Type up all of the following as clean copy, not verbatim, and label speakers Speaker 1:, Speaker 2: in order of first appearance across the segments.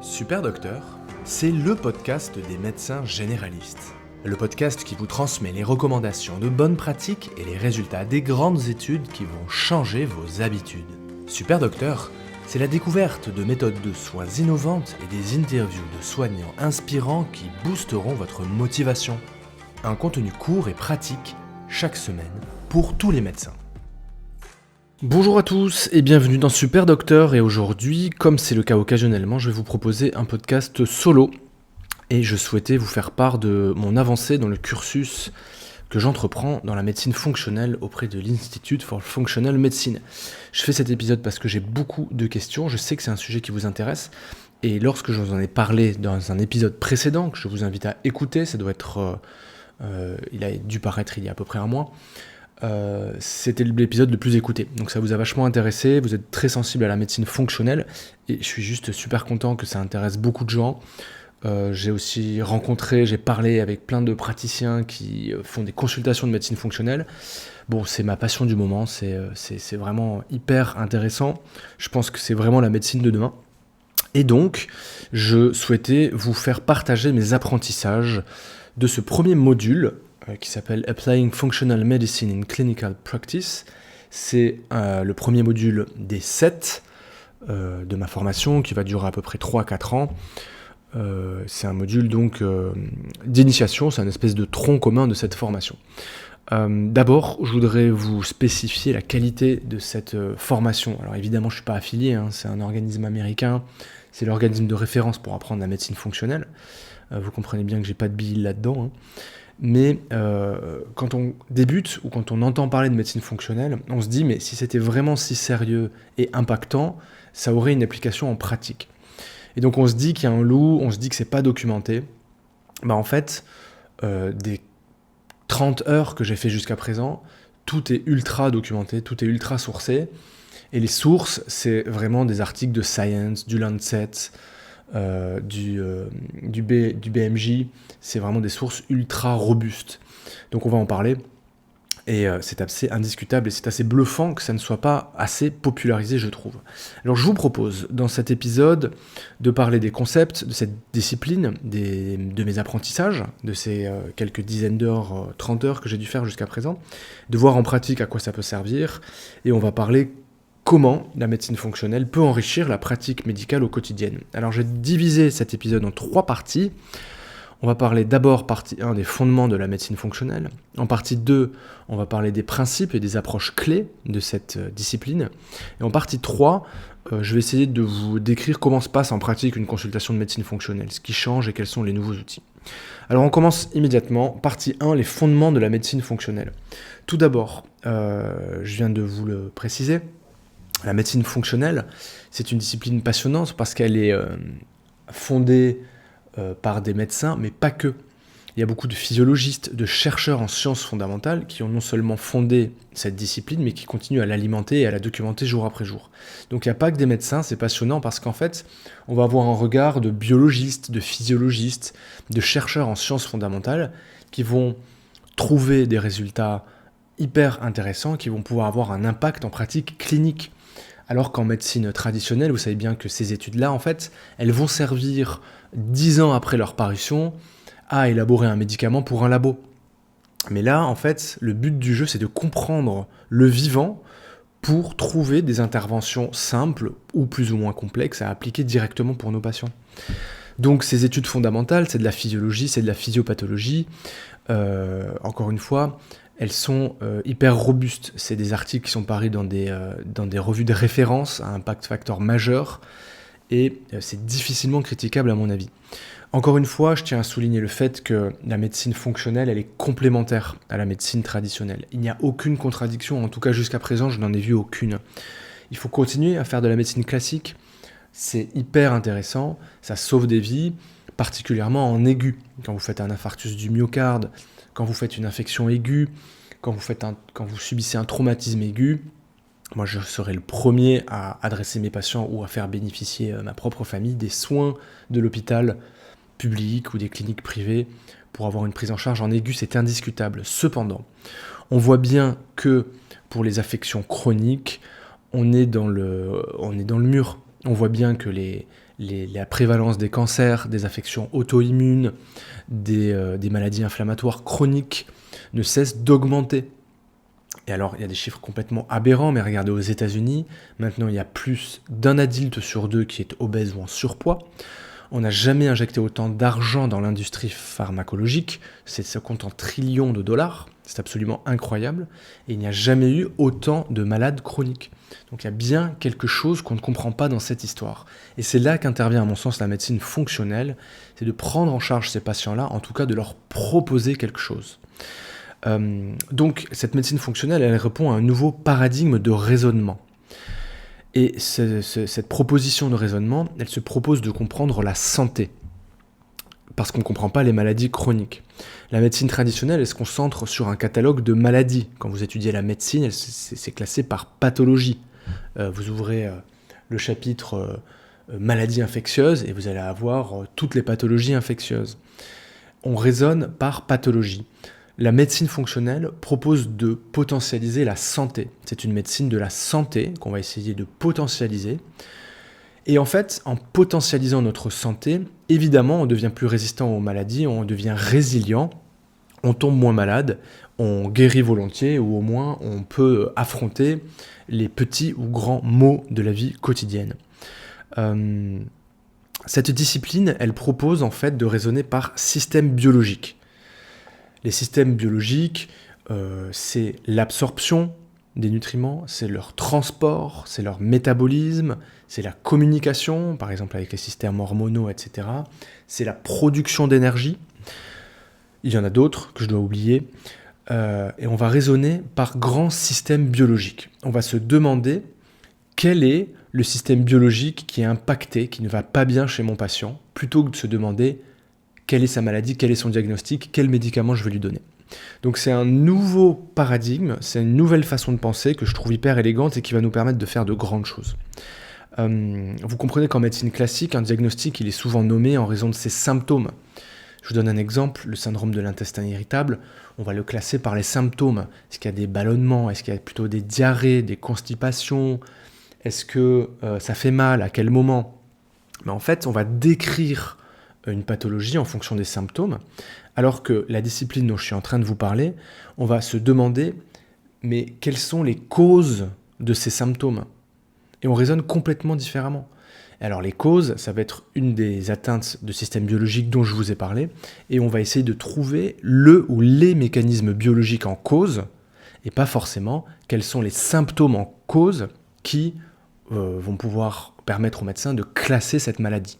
Speaker 1: Super Docteur, c'est le podcast des médecins généralistes. Le podcast qui vous transmet les recommandations de bonnes pratiques et les résultats des grandes études qui vont changer vos habitudes. Super Docteur, c'est la découverte de méthodes de soins innovantes et des interviews de soignants inspirants qui boosteront votre motivation. Un contenu court et pratique chaque semaine pour tous les médecins. Bonjour à tous et bienvenue dans Super Docteur, et aujourd'hui, comme c'est le cas occasionnellement, je vais vous proposer un podcast solo et je souhaitais vous faire part de mon avancée dans le cursus que j'entreprends dans la médecine fonctionnelle auprès de l'Institute for Functional Medicine. Je fais cet épisode parce que j'ai beaucoup de questions, je sais que c'est un sujet qui vous intéresse, et lorsque je vous en ai parlé dans un épisode précédent, que je vous invite à écouter, ça doit être... il a dû paraître il y a à peu près un mois, c'était l'épisode le plus écouté, donc ça vous a vachement intéressé, vous êtes très sensible à la médecine fonctionnelle, et je suis juste super content que ça intéresse beaucoup de gens. J'ai aussi j'ai parlé avec plein de praticiens qui font des consultations de médecine fonctionnelle. Bon, c'est ma passion du moment, c'est vraiment hyper intéressant, je pense que c'est vraiment la médecine de demain. Et donc, je souhaitais vous faire partager mes apprentissages de ce premier module qui s'appelle Applying Functional Medicine in Clinical Practice. C'est le premier module des 7 de ma formation qui va durer à peu près 3-4 ans. C'est un module donc d'initiation, c'est un espèce de tronc commun de cette formation. D'abord, je voudrais vous spécifier la qualité de cette formation. Alors évidemment, je ne suis pas affilié, c'est un organisme américain, c'est l'organisme de référence pour apprendre la médecine fonctionnelle. Vous comprenez bien que j'ai pas de billes là-dedans. Mais quand on débute ou quand on entend parler de médecine fonctionnelle, on se dit mais si c'était vraiment si sérieux et impactant, ça aurait une application en pratique. Et donc on se dit qu'il y a un loup, on se dit que c'est pas documenté. En fait, des 30 heures que j'ai fait jusqu'à présent, tout est ultra documenté, tout est ultra sourcé. Et les sources, c'est vraiment des articles de Science, du Lancet, du BMJ, c'est vraiment des sources ultra robustes. Donc on va en parler, et c'est assez indiscutable et c'est assez bluffant que ça ne soit pas assez popularisé, je trouve. Alors je vous propose dans cet épisode de parler des concepts de cette discipline, de mes apprentissages, de ces quelques dizaines d'heures, 30 heures que j'ai dû faire jusqu'à présent, de voir en pratique à quoi ça peut servir, et on va parler comment la médecine fonctionnelle peut enrichir la pratique médicale au quotidien. Alors j'ai divisé cet épisode en 3 parties. On va parler d'abord, partie 1, des fondements de la médecine fonctionnelle. En partie 2, on va parler des principes et des approches clés de cette discipline. Et en partie 3, je vais essayer de vous décrire comment se passe en pratique une consultation de médecine fonctionnelle, ce qui change et quels sont les nouveaux outils. Alors on commence immédiatement. Partie 1, les fondements de la médecine fonctionnelle. Tout d'abord, je viens de vous le préciser, la médecine fonctionnelle, c'est une discipline passionnante parce qu'elle est fondée par des médecins, mais pas que. Il y a beaucoup de physiologistes, de chercheurs en sciences fondamentales qui ont non seulement fondé cette discipline, mais qui continuent à l'alimenter et à la documenter jour après jour. Donc il n'y a pas que des médecins, c'est passionnant parce qu'en fait, on va avoir un regard de biologistes, de physiologistes, de chercheurs en sciences fondamentales qui vont trouver des résultats hyper intéressants, qui vont pouvoir avoir un impact en pratique clinique. Alors qu'en médecine traditionnelle, vous savez bien que ces études-là, en fait, elles vont servir 10 ans après leur parution à élaborer un médicament pour un labo. Mais là, en fait, le but du jeu, c'est de comprendre le vivant pour trouver des interventions simples ou plus ou moins complexes à appliquer directement pour nos patients. Donc ces études fondamentales, c'est de la physiologie, c'est de la physiopathologie. Encore une fois, elles sont hyper robustes. C'est des articles qui sont parus dans des revues de référence à impact factor majeur, et c'est difficilement critiquable à mon avis. Encore une fois, je tiens à souligner le fait que la médecine fonctionnelle, elle est complémentaire à la médecine traditionnelle. Il n'y a aucune contradiction, en tout cas jusqu'à présent, je n'en ai vu aucune. Il faut continuer à faire de la médecine classique, c'est hyper intéressant, ça sauve des vies, particulièrement en aigu. Quand vous faites un infarctus du myocarde, quand vous faites une infection aiguë, quand vous subissez un traumatisme aigu, moi je serai le premier à adresser mes patients ou à faire bénéficier ma propre famille des soins de l'hôpital public ou des cliniques privées pour avoir une prise en charge en aigu, c'est indiscutable. Cependant, on voit bien que pour les affections chroniques, on est dans le mur. On voit bien que la prévalence des cancers, des affections auto-immunes, des maladies inflammatoires chroniques ne cesse d'augmenter. Et alors, il y a des chiffres complètement aberrants, mais regardez aux États-Unis, maintenant il y a plus d'un adulte sur deux qui est obèse ou en surpoids. On n'a jamais injecté autant d'argent dans l'industrie pharmacologique, ça compte en trillions de dollars, c'est absolument incroyable, et il n'y a jamais eu autant de malades chroniques. Donc il y a bien quelque chose qu'on ne comprend pas dans cette histoire. Et c'est là qu'intervient à mon sens la médecine fonctionnelle, c'est de prendre en charge ces patients-là, en tout cas de leur proposer quelque chose. Donc cette médecine fonctionnelle, elle répond à un nouveau paradigme de raisonnement. Et cette proposition de raisonnement, elle se propose de comprendre la santé, parce qu'on ne comprend pas les maladies chroniques. La médecine traditionnelle, elle se concentre sur un catalogue de maladies. Quand vous étudiez la médecine, c'est classé par pathologie. Vous ouvrez le chapitre maladies infectieuses et vous allez avoir toutes les pathologies infectieuses. On raisonne par pathologie. La médecine fonctionnelle propose de potentialiser la santé. C'est une médecine de la santé qu'on va essayer de potentialiser. Et en fait, en potentialisant notre santé, évidemment, on devient plus résistant aux maladies, on devient résilient, on tombe moins malade, on guérit volontiers, ou au moins on peut affronter les petits ou grands maux de la vie quotidienne. Cette discipline, elle propose en fait de raisonner par système biologique. Les systèmes biologiques, c'est l'absorption des nutriments, c'est leur transport, c'est leur métabolisme, c'est la communication, par exemple avec les systèmes hormonaux, etc. C'est la production d'énergie. Il y en a d'autres que je dois oublier. Et on va raisonner par grands systèmes biologiques. On va se demander quel est le système biologique qui est impacté, qui ne va pas bien chez mon patient, plutôt que de se demander quelle est sa maladie, quel est son diagnostic, quel médicament je vais lui donner. Donc c'est un nouveau paradigme, c'est une nouvelle façon de penser que je trouve hyper élégante et qui va nous permettre de faire de grandes choses. Vous comprenez qu'en médecine classique, un diagnostic il est souvent nommé en raison de ses symptômes. Je vous donne un exemple, le syndrome de l'intestin irritable, on va le classer par les symptômes. Est-ce qu'il y a des ballonnements, est-ce qu'il y a plutôt des diarrhées, des constipations, est-ce que ça fait mal, à quel moment? Mais en fait, on va décrire une pathologie en fonction des symptômes, alors que la discipline dont je suis en train de vous parler, on va se demander, mais quelles sont les causes de ces symptômes? Et on raisonne complètement différemment. Alors les causes, ça va être une des atteintes de système biologique dont je vous ai parlé, et on va essayer de trouver le ou les mécanismes biologiques en cause, et pas forcément quels sont les symptômes en cause qui vont pouvoir permettre au médecin de classer cette maladie.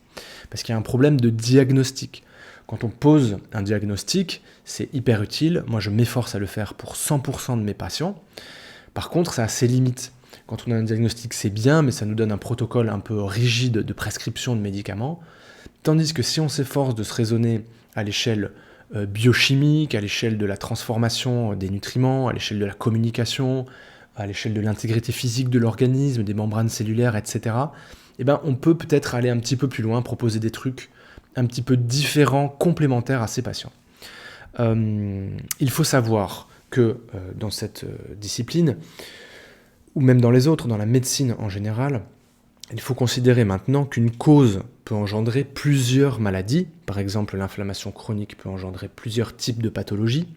Speaker 1: Parce qu'il y a un problème de diagnostic. Quand on pose un diagnostic, c'est hyper utile. Moi, je m'efforce à le faire pour 100% de mes patients. Par contre, ça a ses limites. Quand on a un diagnostic, c'est bien, mais ça nous donne un protocole un peu rigide de prescription de médicaments. Tandis que si on s'efforce de se raisonner à l'échelle biochimique, à l'échelle de la transformation des nutriments, à l'échelle de la communication, à l'échelle de l'intégrité physique de l'organisme, des membranes cellulaires, etc., eh ben, on peut peut-être aller un petit peu plus loin, proposer des trucs un petit peu différents, complémentaires à ces patients. Il faut savoir que dans cette discipline, ou même dans les autres, dans la médecine en général, il faut considérer maintenant qu'une cause peut engendrer plusieurs maladies. Par exemple, l'inflammation chronique peut engendrer plusieurs types de pathologies,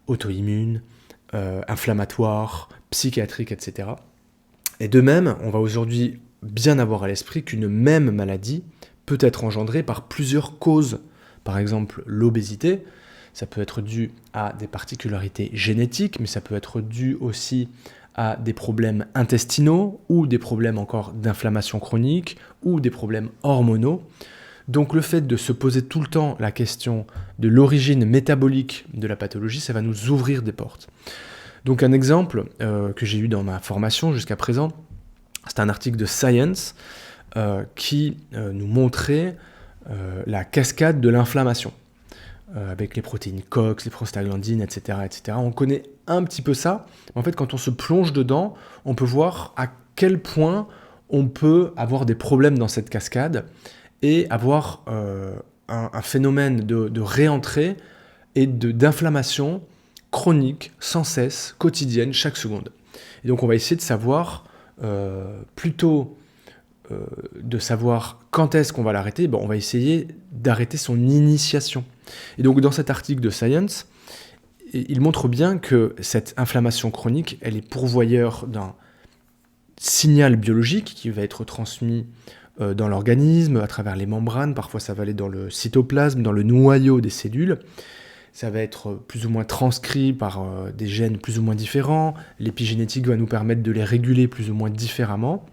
Speaker 1: auto-immunes, inflammatoires, psychiatriques, etc. Et de même, on va aujourd'hui bien avoir à l'esprit qu'une même maladie peut être engendrée par plusieurs causes. Par exemple, l'obésité, ça peut être dû à des particularités génétiques, mais ça peut être dû aussi à des problèmes intestinaux ou des problèmes encore d'inflammation chronique ou des problèmes hormonaux. Donc le fait de se poser tout le temps la question de l'origine métabolique de la pathologie, ça va nous ouvrir des portes. Donc un exemple que j'ai eu dans ma formation jusqu'à présent, c'est un article de Science qui nous montrait la cascade de l'inflammation avec les protéines COX, les prostaglandines, etc., etc. On connaît un petit peu ça, mais en fait quand on se plonge dedans, on peut voir à quel point on peut avoir des problèmes dans cette cascade et avoir un phénomène de réentrée et d'inflammation chronique, sans cesse, quotidienne, chaque seconde. Et donc on va essayer de savoir plutôt de savoir quand est-ce qu'on va l'arrêter, on va essayer d'arrêter son initiation. Et donc dans cet article de Science, il montre bien que cette inflammation chronique, elle est pourvoyeur d'un signal biologique qui va être transmis dans l'organisme, à travers les membranes, parfois ça va aller dans le cytoplasme, dans le noyau des cellules, ça va être plus ou moins transcrit par des gènes plus ou moins différents, l'épigénétique va nous permettre de les réguler plus ou moins différemment.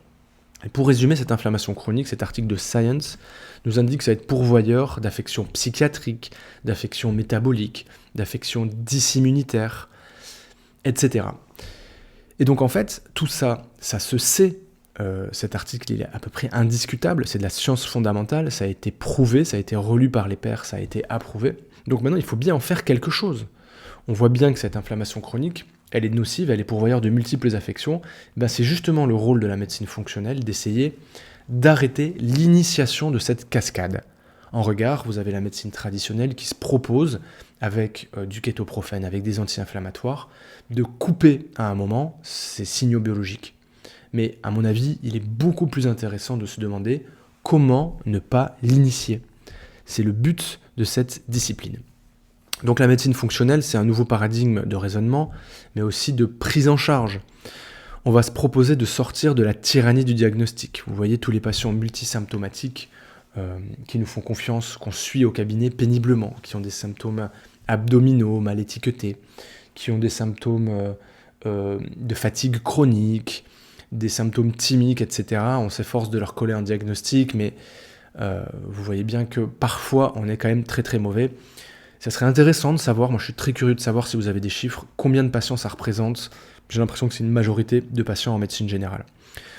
Speaker 1: Et pour résumer cette inflammation chronique, cet article de Science nous indique que ça va être pourvoyeur d'affections psychiatriques, d'affections métaboliques, d'affections dysimmunitaires, etc. Et donc en fait, tout ça, ça se sait. Cet article, il est à peu près indiscutable, c'est de la science fondamentale, ça a été prouvé, ça a été relu par les pairs, ça a été approuvé. Donc maintenant, il faut bien en faire quelque chose. On voit bien que cette inflammation chronique, elle est nocive, elle est pourvoyeur de multiples affections. C'est justement le rôle de la médecine fonctionnelle d'essayer d'arrêter l'initiation de cette cascade. En regard, vous avez la médecine traditionnelle qui se propose, avec du kétoprophène, avec des anti-inflammatoires, de couper à un moment ces signaux biologiques. Mais à mon avis, il est beaucoup plus intéressant de se demander comment ne pas l'initier. C'est le but de cette discipline. Donc la médecine fonctionnelle, c'est un nouveau paradigme de raisonnement, mais aussi de prise en charge. On va se proposer de sortir de la tyrannie du diagnostic. Vous voyez tous les patients multisymptomatiques qui nous font confiance, qu'on suit au cabinet péniblement, qui ont des symptômes abdominaux mal étiquetés, qui ont des symptômes de fatigue chronique, des symptômes thymiques, etc. On s'efforce de leur coller un diagnostic, mais vous voyez bien que parfois on est quand même très très mauvais. Ça serait intéressant de savoir, moi je suis très curieux de savoir si vous avez des chiffres, combien de patients ça représente. J'ai l'impression que c'est une majorité de patients en médecine générale.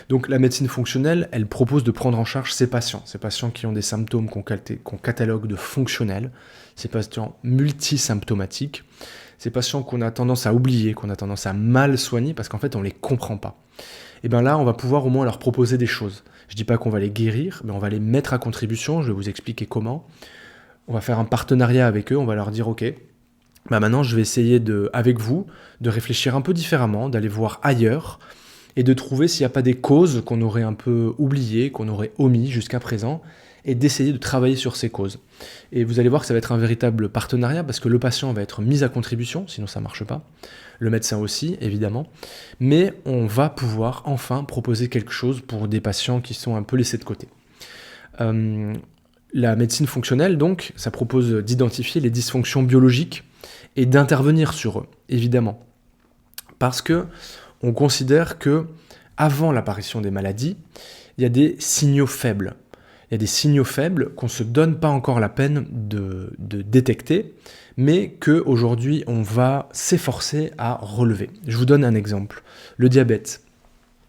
Speaker 1: Donc la médecine fonctionnelle, elle propose de prendre en charge ces patients qui ont des symptômes qu'on catalogue de fonctionnels, ces patients multisymptomatiques, ces patients qu'on a tendance à oublier, qu'on a tendance à mal soigner parce qu'en fait on ne les comprend pas. Et bien là, on va pouvoir au moins leur proposer des choses. Je ne dis pas qu'on va les guérir, mais on va les mettre à contribution, je vais vous expliquer comment. On va faire un partenariat avec eux, on va leur dire « Ok, maintenant je vais essayer avec vous de réfléchir un peu différemment, d'aller voir ailleurs et de trouver s'il n'y a pas des causes qu'on aurait un peu oubliées, qu'on aurait omis jusqu'à présent et d'essayer de travailler sur ces causes. » Et vous allez voir que ça va être un véritable partenariat parce que le patient va être mis à contribution, sinon ça ne marche pas. Le médecin aussi, évidemment. Mais on va pouvoir enfin proposer quelque chose pour des patients qui sont un peu laissés de côté. La médecine fonctionnelle, donc, ça propose d'identifier les dysfonctions biologiques et d'intervenir sur eux, évidemment. Parce que on considère que avant l'apparition des maladies, il y a des signaux faibles. Il y a des signaux faibles qu'on ne se donne pas encore la peine de détecter, mais qu'aujourd'hui, on va s'efforcer à relever. Je vous donne un exemple. Le diabète.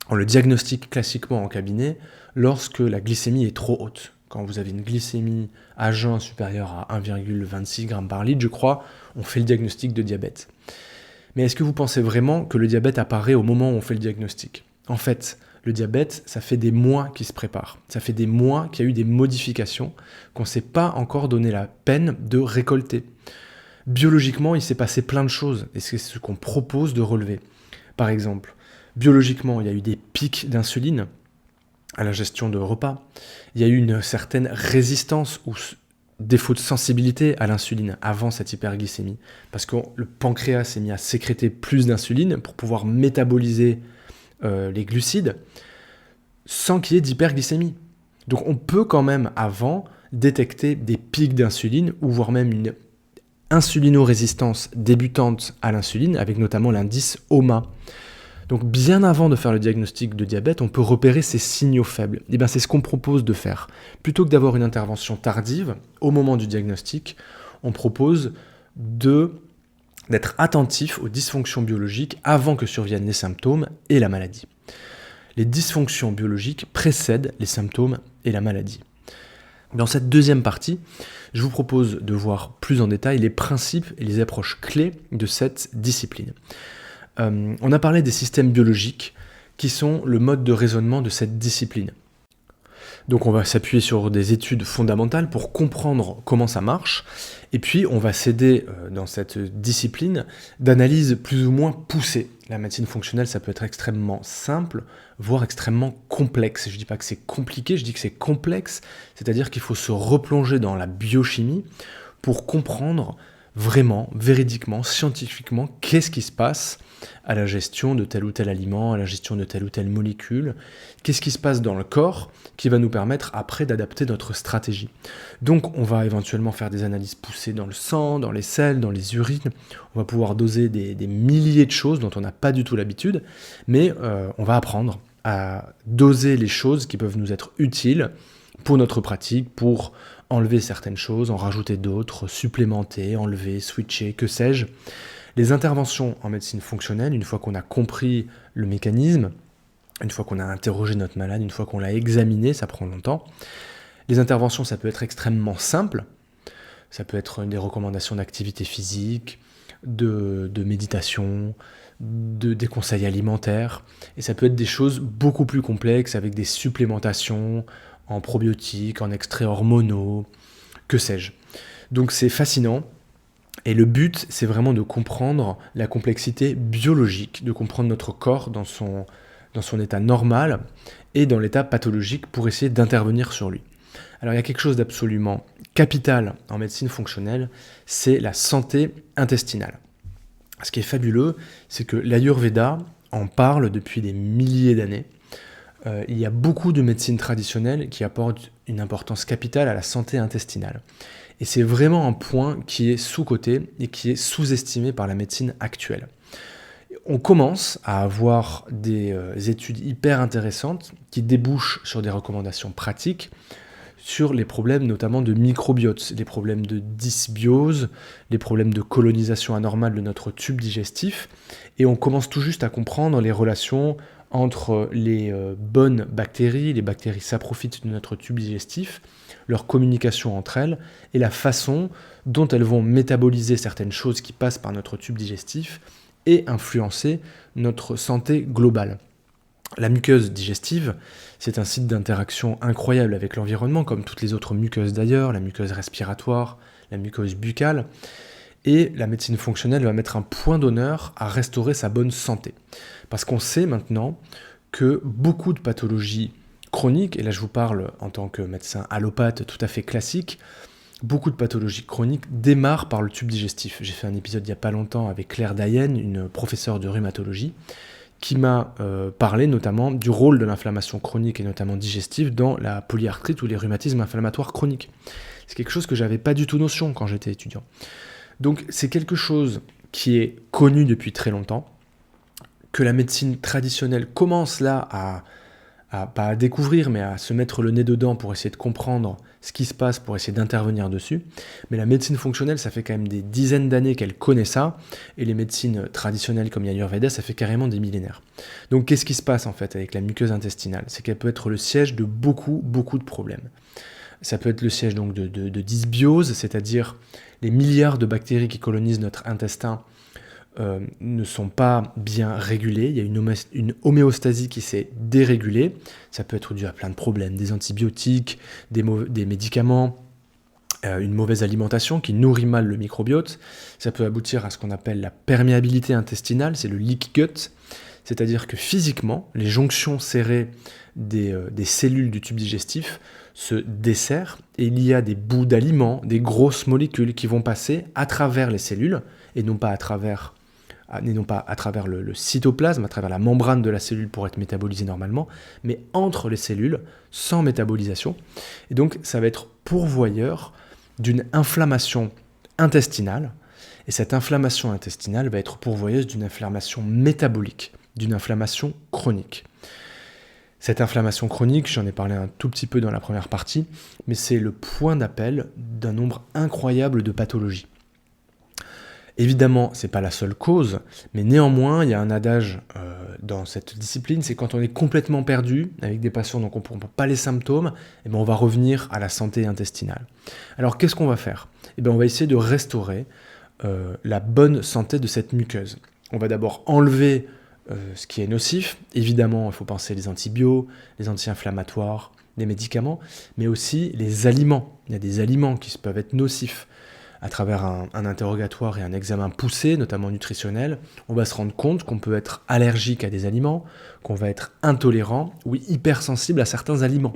Speaker 1: On le diagnostique classiquement en cabinet lorsque la glycémie est trop haute. Quand vous avez une glycémie à jeun supérieure à 1,26 g par litre, je crois, on fait le diagnostic de diabète. Mais est-ce que vous pensez vraiment que le diabète apparaît au moment où on fait le diagnostic ? En fait, le diabète, ça fait des mois qu'il se prépare. Ça fait des mois qu'il y a eu des modifications qu'on ne s'est pas encore donné la peine de récolter. Biologiquement, il s'est passé plein de choses et c'est ce qu'on propose de relever. Par exemple, biologiquement, il y a eu des pics d'insuline à la gestion de repas. Il y a eu une certaine résistance ou défaut de sensibilité à l'insuline avant cette hyperglycémie. Parce que le pancréas s'est mis à sécréter plus d'insuline pour pouvoir métaboliser les glucides sans qu'il y ait d'hyperglycémie. Donc on peut quand même avant détecter des pics d'insuline ou voire même une insulinorésistance débutante à l'insuline avec notamment l'indice OMA. Donc bien avant de faire le diagnostic de diabète, on peut repérer ces signaux faibles. Et bien c'est ce qu'on propose de faire. Plutôt que d'avoir une intervention tardive, au moment du diagnostic, on propose d'être attentif aux dysfonctions biologiques avant que surviennent les symptômes et la maladie. Les dysfonctions biologiques précèdent les symptômes et la maladie. Dans cette deuxième partie, je vous propose de voir plus en détail les principes et les approches clés de cette discipline. On a parlé des systèmes biologiques qui sont le mode de raisonnement de cette discipline. Donc on va s'appuyer sur des études fondamentales pour comprendre comment ça marche, et puis on va s'aider dans cette discipline d'analyse plus ou moins poussée. La médecine fonctionnelle, ça peut être extrêmement simple, voire extrêmement complexe. Je ne dis pas que c'est compliqué, je dis que c'est complexe, c'est-à-dire qu'il faut se replonger dans la biochimie pour comprendre vraiment, véridiquement, scientifiquement, qu'est-ce qui se passe à la gestion de tel ou tel aliment, à la gestion de telle ou telle molécule, qu'est-ce qui se passe dans le corps qui va nous permettre après d'adapter notre stratégie. Donc on va éventuellement faire des analyses poussées dans le sang, dans les selles, dans les urines, on va pouvoir doser des milliers de choses dont on n'a pas du tout l'habitude, mais on va apprendre à doser les choses qui peuvent nous être utiles pour notre pratique, pour enlever certaines choses, en rajouter d'autres, supplémenter, enlever, switcher, que sais-je. Les interventions en médecine fonctionnelle, une fois qu'on a compris le mécanisme, une fois qu'on a interrogé notre malade, une fois qu'on l'a examiné, ça prend longtemps. Les interventions, ça peut être extrêmement simple. Ça peut être des recommandations d'activité physique, de méditation, des conseils alimentaires. Et ça peut être des choses beaucoup plus complexes avec des supplémentations en probiotiques, en extraits hormonaux, que sais-je. Donc c'est fascinant. Et le but, c'est vraiment de comprendre la complexité biologique, de comprendre notre corps dans son état normal et dans l'état pathologique pour essayer d'intervenir sur lui. Alors il y a quelque chose d'absolument capital en médecine fonctionnelle, c'est la santé intestinale. Ce qui est fabuleux, c'est que l'Ayurveda en parle depuis des milliers d'années. Il y a beaucoup de médecines traditionnelles qui apportent une importance capitale à la santé intestinale. Et c'est vraiment un point qui est sous-coté et qui est sous-estimé par la médecine actuelle. On commence à avoir des études hyper intéressantes qui débouchent sur des recommandations pratiques sur les problèmes notamment de microbiote, les problèmes de dysbiose, les problèmes de colonisation anormale de notre tube digestif. Et on commence tout juste à comprendre les relations entre les bonnes bactéries, les bactéries saprophytes de notre tube digestif, leur communication entre elles et la façon dont elles vont métaboliser certaines choses qui passent par notre tube digestif et influencer notre santé globale. La muqueuse digestive, c'est un site d'interaction incroyable avec l'environnement, comme toutes les autres muqueuses d'ailleurs, la muqueuse respiratoire, la muqueuse buccale, et la médecine fonctionnelle va mettre un point d'honneur à restaurer sa bonne santé. Parce qu'on sait maintenant que beaucoup de pathologies chroniques, et là je vous parle en tant que médecin allopathe tout à fait classique, beaucoup de pathologies chroniques démarrent par le tube digestif. J'ai fait un épisode il n'y a pas longtemps avec Claire Dayen, une professeure de rhumatologie, qui m'a parlé notamment du rôle de l'inflammation chronique et notamment digestive dans la polyarthrite ou les rhumatismes inflammatoires chroniques. C'est quelque chose que je n'avais pas du tout notion quand j'étais étudiant. Donc c'est quelque chose qui est connu depuis très longtemps, que la médecine traditionnelle commence là pas à découvrir, mais à se mettre le nez dedans pour essayer de comprendre ce qui se passe, pour essayer d'intervenir dessus. Mais la médecine fonctionnelle, ça fait quand même des dizaines d'années qu'elle connaît ça, et les médecines traditionnelles comme l'Ayurveda, ça fait carrément des millénaires. Donc qu'est-ce qui se passe en fait avec la muqueuse intestinale ? C'est qu'elle peut être le siège de beaucoup de problèmes. Ça peut être le siège donc de dysbiose, c'est-à-dire les milliards de bactéries qui colonisent notre intestin ne sont pas bien régulées. Il y a une homéostasie qui s'est dérégulée. Ça peut être dû à plein de problèmes, des antibiotiques, des médicaments, une mauvaise alimentation qui nourrit mal le microbiote. Ça peut aboutir à ce qu'on appelle la perméabilité intestinale, c'est le leak gut. C'est-à-dire que physiquement, les jonctions serrées des cellules du tube digestif se desserrent et il y a des bouts d'aliments, des grosses molécules qui vont passer à travers les cellules et non pas à travers le cytoplasme, à travers la membrane de la cellule pour être métabolisé normalement, mais entre les cellules, sans métabolisation. Et donc, ça va être pourvoyeur d'une inflammation intestinale, et cette inflammation intestinale va être pourvoyeuse d'une inflammation métabolique, d'une inflammation chronique. Cette inflammation chronique, j'en ai parlé un tout petit peu dans la première partie, mais c'est le point d'appel d'un nombre incroyable de pathologies. Évidemment, ce n'est pas la seule cause, mais néanmoins, il y a un adage dans cette discipline, c'est quand on est complètement perdu, avec des patients dont on ne comprend pas les symptômes, eh bien, on va revenir à la santé intestinale. Alors, qu'est-ce qu'on va faire ? Eh bien, on va essayer de restaurer la bonne santé de cette muqueuse. On va d'abord enlever ce qui est nocif. Évidemment, il faut penser les antibiotiques, les anti-inflammatoires, des médicaments, mais aussi les aliments. Il y a des aliments qui peuvent être nocifs. À travers un interrogatoire et un examen poussé, notamment nutritionnel, on va se rendre compte qu'on peut être allergique à des aliments, qu'on va être intolérant ou hypersensible à certains aliments.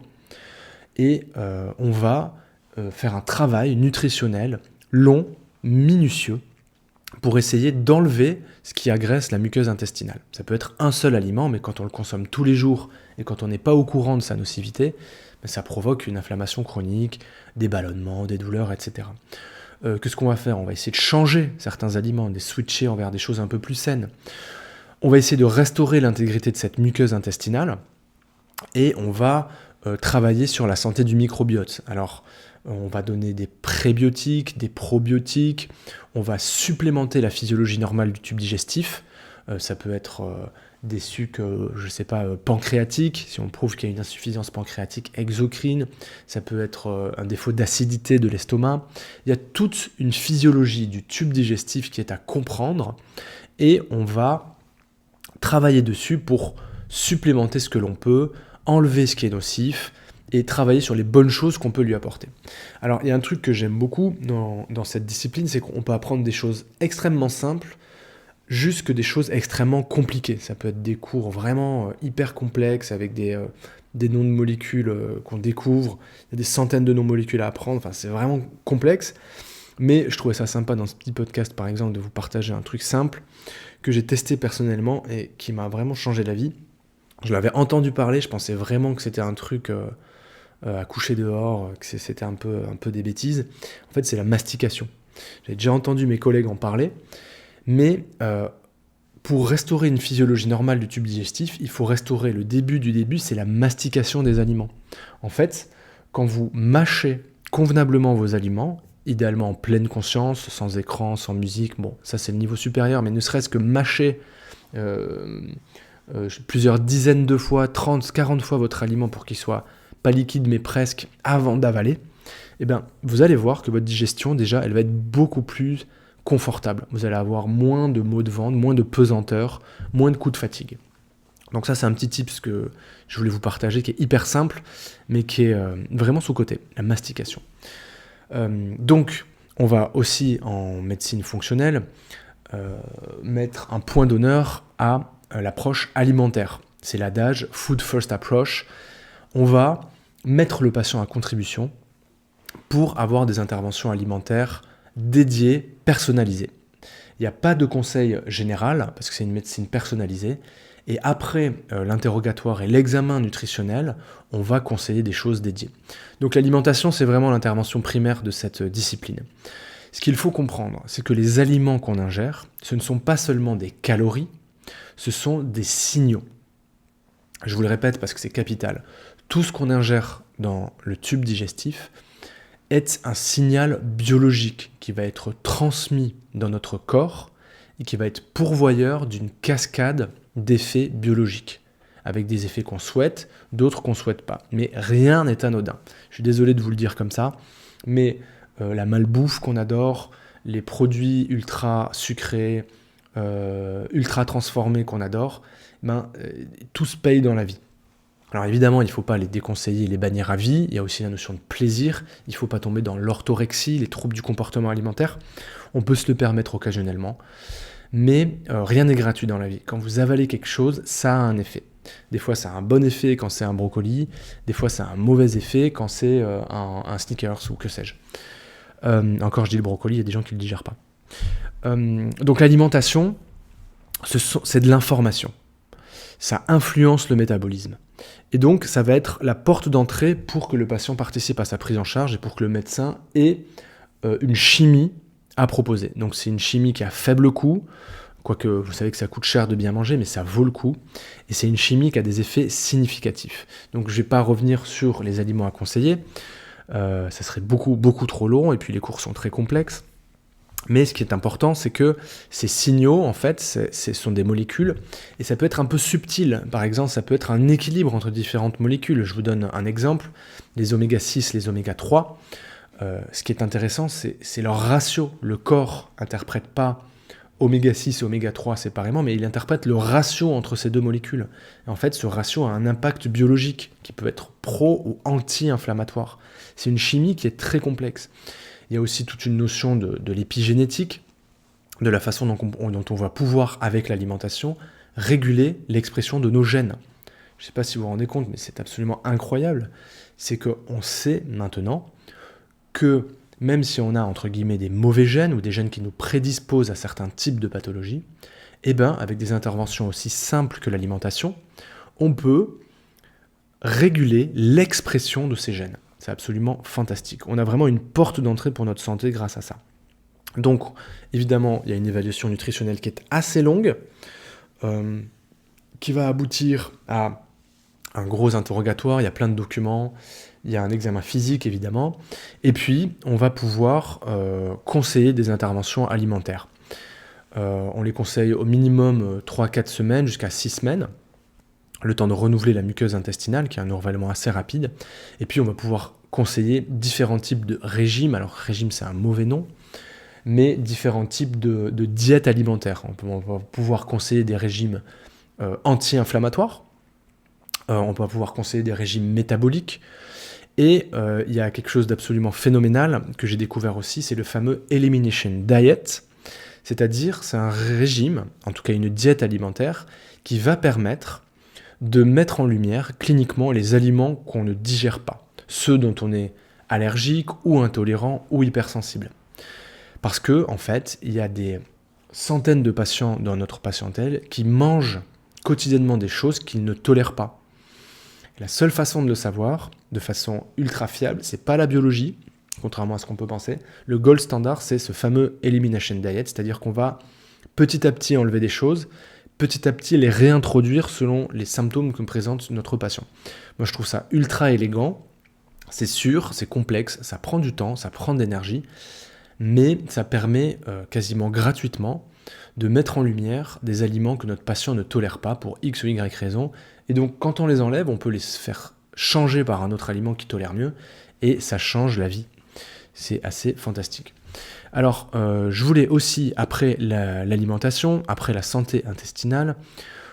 Speaker 1: Et on va faire un travail nutritionnel long, minutieux, pour essayer d'enlever ce qui agresse la muqueuse intestinale. Ça peut être un seul aliment, mais quand on le consomme tous les jours et quand on n'est pas au courant de sa nocivité, ça provoque une inflammation chronique, des ballonnements, des douleurs, etc. Qu'est-ce qu'on va faire ? On va essayer de changer certains aliments, de switcher envers des choses un peu plus saines. On va essayer de restaurer l'intégrité de cette muqueuse intestinale et on va travailler sur la santé du microbiote. Alors, on va donner des prébiotiques, des probiotiques, on va supplémenter la physiologie normale du tube digestif. Ça peut être des sucs, pancréatiques, si on prouve qu'il y a une insuffisance pancréatique exocrine. Ça peut être un défaut d'acidité de l'estomac. Il y a toute une physiologie du tube digestif qui est à comprendre et on va travailler dessus pour supplémenter ce que l'on peut, enlever ce qui est nocif et travailler sur les bonnes choses qu'on peut lui apporter. Alors, il y a un truc que j'aime beaucoup dans cette discipline, c'est qu'on peut apprendre des choses extrêmement simples jusque des choses extrêmement compliquées. Ça peut être des cours vraiment hyper complexes avec des noms de molécules qu'on découvre, il y a des centaines de noms de molécules à apprendre, enfin c'est vraiment complexe, mais je trouvais ça sympa dans ce petit podcast par exemple de vous partager un truc simple que j'ai testé personnellement et qui m'a vraiment changé la vie. Je l'avais entendu parler, je pensais vraiment que c'était un truc à coucher dehors, que c'était un peu des bêtises. En fait, c'est la mastication. J'ai déjà entendu mes collègues en parler, mais pour restaurer une physiologie normale du tube digestif, il faut restaurer le début du début, c'est la mastication des aliments. En fait, quand vous mâchez convenablement vos aliments, idéalement en pleine conscience, sans écran, sans musique, bon, ça c'est le niveau supérieur, mais ne serait-ce que mâcher plusieurs dizaines de fois, 30, 40 fois votre aliment pour qu'il soit pas liquide mais presque avant d'avaler, eh bien, vous allez voir que votre digestion, déjà, elle va être beaucoup plus confortable. Vous allez avoir moins de maux de ventre, moins de pesanteur, moins de coups de fatigue. Donc ça, c'est un petit tips que je voulais vous partager, qui est hyper simple, mais qui est vraiment sous-coté, la mastication. Donc, on va aussi, en médecine fonctionnelle, mettre un point d'honneur à l'approche alimentaire. C'est l'adage « Food First Approach ». On va mettre le patient à contribution pour avoir des interventions alimentaires dédiées, personnalisées. Il n'y a pas de conseil général, parce que c'est une médecine personnalisée, et après l'interrogatoire et l'examen nutritionnel, on va conseiller des choses dédiées. Donc l'alimentation, c'est vraiment l'intervention primaire de cette discipline. Ce qu'il faut comprendre, c'est que les aliments qu'on ingère, ce ne sont pas seulement des calories, ce sont des signaux. Je vous le répète parce que c'est capital. Tout ce qu'on ingère dans le tube digestif est un signal biologique qui va être transmis dans notre corps et qui va être pourvoyeur d'une cascade d'effets biologiques, avec des effets qu'on souhaite, d'autres qu'on ne souhaite pas. Mais rien n'est anodin. Je suis désolé de vous le dire comme ça, mais la malbouffe qu'on adore, les produits ultra sucrés, ultra transformés qu'on adore, tout se paye dans la vie. Alors évidemment, il ne faut pas les déconseiller et les bannir à vie, il y a aussi la notion de plaisir, il ne faut pas tomber dans l'orthorexie, les troubles du comportement alimentaire, on peut se le permettre occasionnellement, mais rien n'est gratuit dans la vie. Quand vous avalez quelque chose, ça a un effet. Des fois, ça a un bon effet quand c'est un brocoli, des fois, ça a un mauvais effet quand c'est un Snickers ou que sais-je. Encore, je dis le brocoli, il y a des gens qui ne le digèrent pas. Donc l'alimentation, c'est de l'information. Ça influence le métabolisme. Et donc, ça va être la porte d'entrée pour que le patient participe à sa prise en charge et pour que le médecin ait une chimie à proposer. Donc, c'est une chimie qui a faible coût, quoique vous savez que ça coûte cher de bien manger, mais ça vaut le coup. Et c'est une chimie qui a des effets significatifs. Donc, je ne vais pas revenir sur les aliments à conseiller. Ça serait beaucoup, beaucoup trop long, et puis les cours sont très complexes. Mais ce qui est important, c'est que ces signaux, en fait, ce sont des molécules, et ça peut être un peu subtil. Par exemple, ça peut être un équilibre entre différentes molécules. Je vous donne un exemple, les oméga 6, les oméga 3. Ce qui est intéressant, c'est leur ratio. Le corps n'interprète pas oméga 6 et oméga 3 séparément, mais il interprète le ratio entre ces deux molécules. Et en fait, ce ratio a un impact biologique qui peut être pro- ou anti-inflammatoire. C'est une chimie qui est très complexe. Il y a aussi toute une notion de l'épigénétique, de la façon dont on va pouvoir, avec l'alimentation, réguler l'expression de nos gènes. Je ne sais pas si vous vous rendez compte, mais c'est absolument incroyable. C'est qu'on sait maintenant que même si on a, entre guillemets, des mauvais gènes ou des gènes qui nous prédisposent à certains types de pathologies, eh ben, avec des interventions aussi simples que l'alimentation, on peut réguler l'expression de ces gènes. C'est absolument fantastique. On a vraiment une porte d'entrée pour notre santé grâce à ça. Donc, évidemment, il y a une évaluation nutritionnelle qui est assez longue, qui va aboutir à un gros interrogatoire, il y a plein de documents, il y a un examen physique évidemment, et puis on va pouvoir conseiller des interventions alimentaires. On les conseille au minimum 3-4 semaines jusqu'à 6 semaines, le temps de renouveler la muqueuse intestinale, qui est un renouvellement assez rapide, et puis on va pouvoir conseiller différents types de régimes. Alors régime c'est un mauvais nom, mais différents types de diètes alimentaires. On va pouvoir conseiller des régimes anti-inflammatoires, on va pouvoir conseiller des régimes métaboliques, et il y a quelque chose d'absolument phénoménal que j'ai découvert aussi, c'est le fameux Elimination Diet, c'est-à-dire c'est un régime, en tout cas une diète alimentaire, qui va permettre de mettre en lumière cliniquement les aliments qu'on ne digère pas, ceux dont on est allergique ou intolérant ou hypersensible. Parce que, en fait, il y a des centaines de patients dans notre patientèle qui mangent quotidiennement des choses qu'ils ne tolèrent pas. La seule façon de le savoir, de façon ultra fiable, c'est pas la biologie, contrairement à ce qu'on peut penser. Le gold standard, c'est ce fameux Elimination Diet, c'est-à-dire qu'on va petit à petit enlever des choses, petit à petit les réintroduire selon les symptômes que présente notre patient. Moi, je trouve ça ultra élégant, c'est sûr, c'est complexe, ça prend du temps, ça prend de l'énergie, mais ça permet quasiment gratuitement de mettre en lumière des aliments que notre patient ne tolère pas pour X ou Y raison. Et donc, quand on les enlève, on peut les faire changer par un autre aliment qui tolère mieux, et ça change la vie. C'est assez fantastique. Alors, je voulais aussi, après l'alimentation, après la santé intestinale,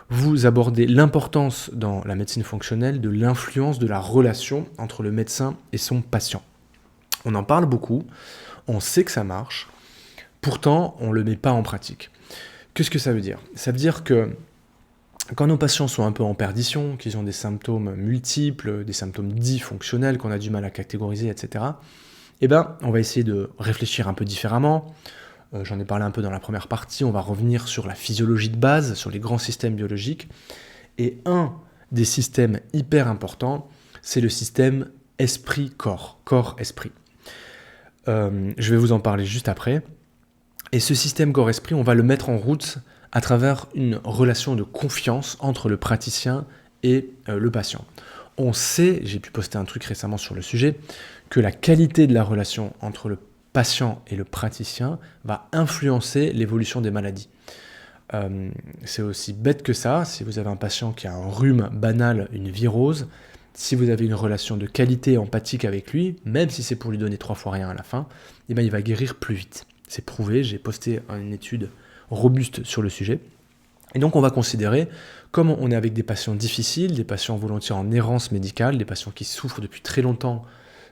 Speaker 1: vous aborder l'importance dans la médecine fonctionnelle de l'influence de la relation entre le médecin et son patient. On en parle beaucoup, on sait que ça marche, pourtant on ne le met pas en pratique. Qu'est-ce que ça veut dire ? Ça veut dire que quand nos patients sont un peu en perdition, qu'ils ont des symptômes multiples, des symptômes dits fonctionnels qu'on a du mal à catégoriser, etc., eh ben, on va essayer de réfléchir un peu différemment. J'en ai parlé un peu dans la première partie, on va revenir sur la physiologie de base, sur les grands systèmes biologiques. Et un des systèmes hyper importants, c'est le système esprit-corps, corps-esprit. Je vais vous en parler juste après. Et ce système corps-esprit, on va le mettre en route à travers une relation de confiance entre le praticien et le patient. On sait, j'ai pu poster un truc récemment sur le sujet, que la qualité de la relation entre le patient et le praticien va influencer l'évolution des maladies. C'est aussi bête que ça, si vous avez un patient qui a un rhume banal, une virose, si vous avez une relation de qualité empathique avec lui, même si c'est pour lui donner 3 fois rien à la fin, eh ben, il va guérir plus vite. C'est prouvé, j'ai posté une étude robuste sur le sujet. Et donc on va considérer, comme on est avec des patients difficiles, des patients volontiers en errance médicale, des patients qui souffrent depuis très longtemps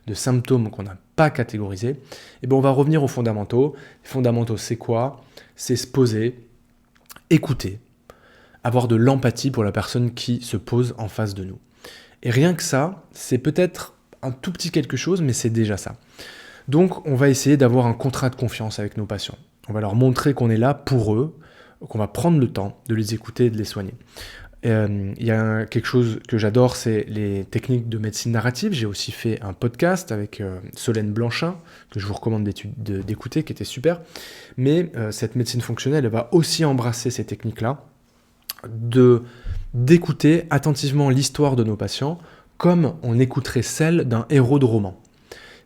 Speaker 1: de symptômes qu'on n'a pas catégorisés, et bien on va revenir aux fondamentaux. Les fondamentaux, c'est quoi ? C'est se poser, écouter, avoir de l'empathie pour la personne qui se pose en face de nous. Et rien que ça, c'est peut-être un tout petit quelque chose, mais c'est déjà ça. Donc on va essayer d'avoir un contrat de confiance avec nos patients. On va leur montrer qu'on est là pour eux, qu'on va prendre le temps de les écouter et de les soigner. Il y a quelque chose que j'adore, c'est les techniques de médecine narrative. J'ai aussi fait un podcast avec Solène Blanchin, que je vous recommande d'écouter, qui était super. Mais cette médecine fonctionnelle, elle va aussi embrasser ces techniques-là, d'écouter attentivement l'histoire de nos patients, comme on écouterait celle d'un héros de roman.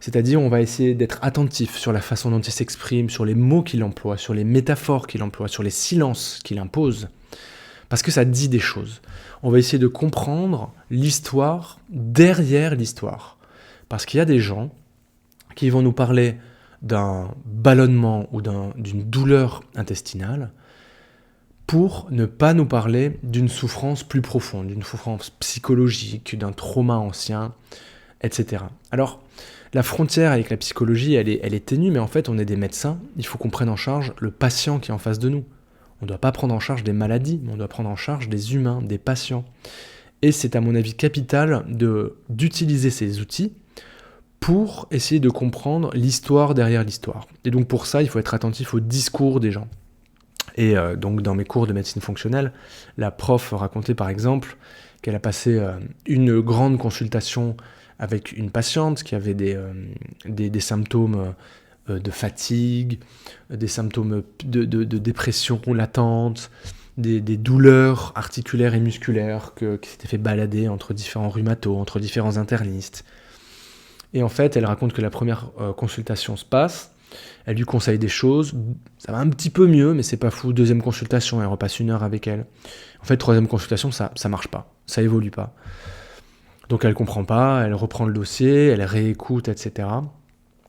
Speaker 1: C'est-à-dire, on va essayer d'être attentif sur la façon dont il s'exprime, sur les mots qu'il emploie, sur les métaphores qu'il emploie, sur les silences qu'il impose, parce que ça dit des choses. On va essayer de comprendre l'histoire derrière l'histoire. Parce qu'il y a des gens qui vont nous parler d'un ballonnement ou d'une douleur intestinale, pour ne pas nous parler d'une souffrance plus profonde, d'une souffrance psychologique, d'un trauma ancien, etc. Alors, la frontière avec la psychologie, elle est ténue, mais en fait, on est des médecins, il faut qu'on prenne en charge le patient qui est en face de nous. On ne doit pas prendre en charge des maladies, mais on doit prendre en charge des humains, des patients. Et c'est à mon avis capital d'utiliser ces outils pour essayer de comprendre l'histoire derrière l'histoire. Et donc pour ça, il faut être attentif au discours des gens. Et donc dans mes cours de médecine fonctionnelle, la prof racontait par exemple qu'elle a passé une grande consultation avec une patiente qui avait des symptômes de fatigue, des symptômes de dépression latente, des douleurs articulaires et musculaires qui s'étaient fait balader entre différents rhumatos, entre différents internistes. Et en fait, elle raconte que la première consultation se passe, elle lui conseille des choses, ça va un petit peu mieux, mais c'est pas fou. Deuxième consultation, elle repasse 1 heure avec elle. En fait, troisième consultation, ça marche pas, ça évolue pas. Donc elle comprend pas, elle reprend le dossier, elle réécoute, etc.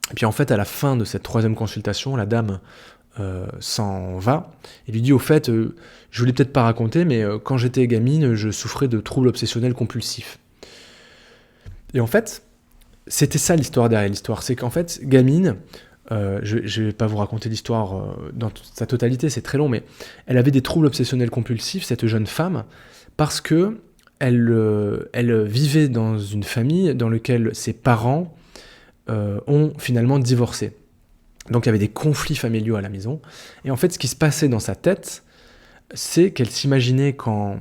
Speaker 1: Et puis en fait, à la fin de cette troisième consultation, la dame s'en va et lui dit au fait, je voulais peut-être pas raconter, mais quand j'étais gamine, je souffrais de troubles obsessionnels compulsifs. Et en fait, c'était ça l'histoire derrière l'histoire, c'est qu'en fait, gamine, je vais pas vous raconter l'histoire dans toute sa totalité, c'est très long, mais elle avait des troubles obsessionnels compulsifs, cette jeune femme, parce que elle vivait dans une famille dans laquelle ses parents ont finalement divorcé. Donc il y avait des conflits familiaux à la maison. Et en fait, ce qui se passait dans sa tête, c'est qu'elle s'imaginait qu'en